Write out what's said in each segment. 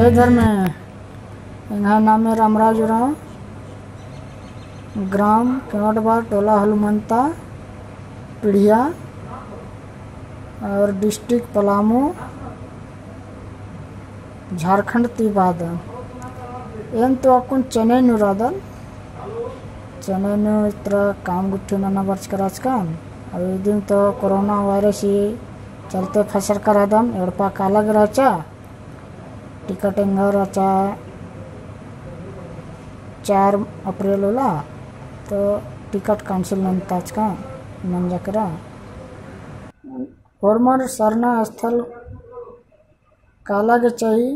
जय धर्म यहाँ नाम है रामराज उरांव, ग्राम केवटबार, टोला हनुमंता, पीढ़िया और डिस्ट्रिक्ट पलामू, झारखंड तीबादन एम तो अकुन चेन्नई नुरादन चेन्नई नु इतना काम गुट्ठी नाना वर्ष कराच काम अब दिन तो कोरोना वायरस ही चलते फसर करादम एड़पा काला गिराचा टिकट राचा 4 अप्रैल होला तो टिकट कैंसिल नंताच का नंजा करा फॉर्मर सरना स्थल काला के चाहिए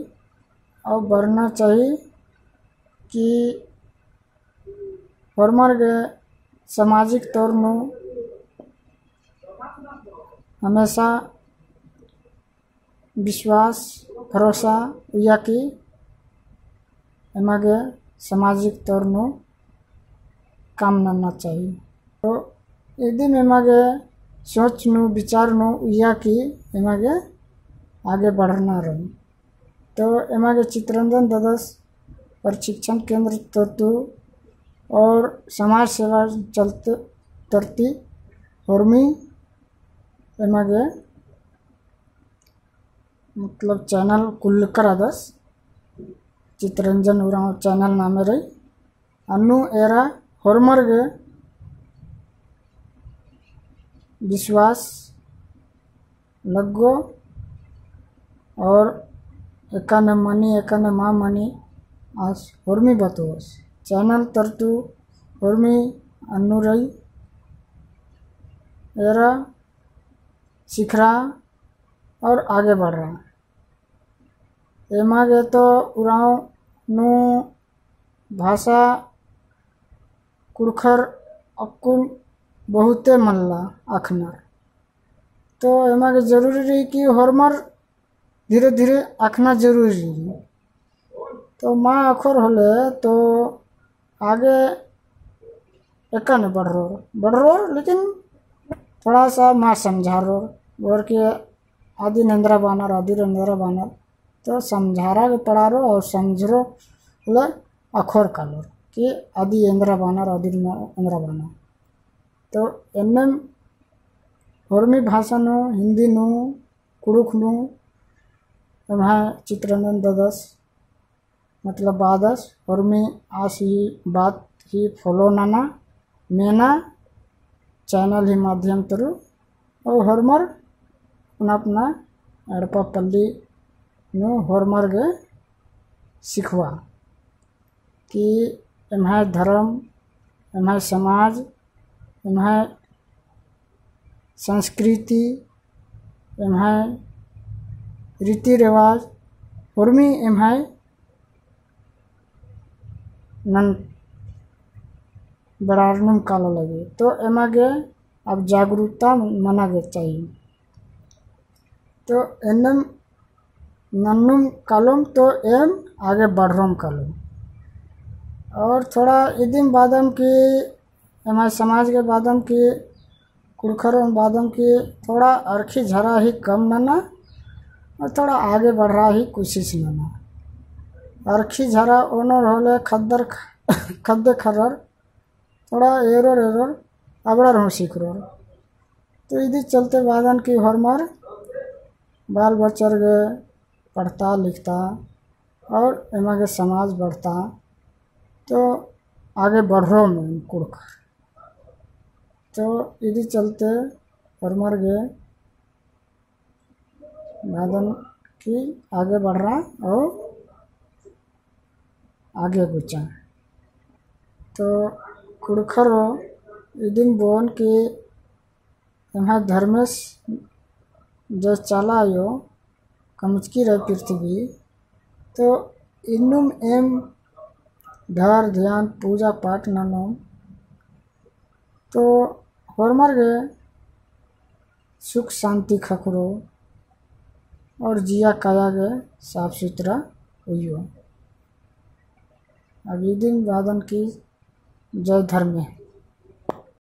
और बढ़ना चाहिए कि फॉर्मर के सामाजिक तौर में हमेशा विश्वास भरोसा या कि एमागे सामाजिक तौर में काम करना चाहिए। तो यदि एमागे सोच नु विचार नु या कि एमागे आगे बढ़ना रही तो एमागे चित्ररंजन ददस प्रशिक्षण केंद्र तत्व और समाज सेवा चलते तरती हरमी एमागे मतलब चैनल कुल्लकर आदस चित्ररंजन उरांव चैनल नामे रही अनु एरा हरमर्गे विश्वास लगो और एकाने मनी एकाने माँ मनी आज हरमी बतोस चैनल तरतु हरमी अनु रही एरा सीख रहा और आगे बढ़ रहा एमागे तो उरांव नु भाषा कुड़खर अकुल बहुते मल्ला अखनर तो एमागे जरूरी रही कि हरमर धीरे धीरे आखना जरूरी रही तो माँ अखर होले तो आगे एकाने बढ़ रो लेकिन थोड़ा सा माँ समझा रो और के आदि नंदरा बानर तो समझारा के पढ़ा रो और समझ रो ले अखोर का लो कि आदि इंद्रा बानर तो एम हरमी भाषा नु हिंदी नु कुड़ुख नु एम्हा चित्ररंजन ददस मतलब बादस हरमी आस ही बात ही फॉलो नाना मेना चैनल ही माध्यम तरु और हरमर अपना एड़पा पल्ली नु हरमर गे सिखवा कि एम्हा धर्म एम्हा समाज एम्हा संस्कृति एम्हा रीति रिवाज हरमी एम्हा नन बड़ारनुम काला लगे तो एमागे अब जागरूकता मना गे चाहिए तो एनम नन्नुम कालम तो एम आगे बढ़रम कालम और थोड़ा इदिम बादम की हमारे समाज के बादम की कुड़खर बादम की थोड़ा अरखी झरा ही कम नना और थोड़ा आगे बढ़ रहा ही कोशिश नना अरखी झरा ओनर होले खद्दे खर्र थोड़ा एरोर अबड़ा हूँ सीख रो तो इधर चलते बादन की हरमर बाल बच्चर गे पढ़ता लिखता और एमा के समाज बढ़ता तो आगे बढ़ रो में कुड़कर तो इधर चलते हरमर गे बादन की आगे बढ़ रहा और आगे गुचा तो कुड़खर इदिन बोन की एमा धर्मेश जो चला यो कमचकी रहे पृथ्वी तो इन्नुम एम धर ध्यान पूजा पाठ ननम तो हरमर गे सुख शांति खकरो और जिया काया गे साफ सुथरा हुई अब दिन वादन की जय धर्म है।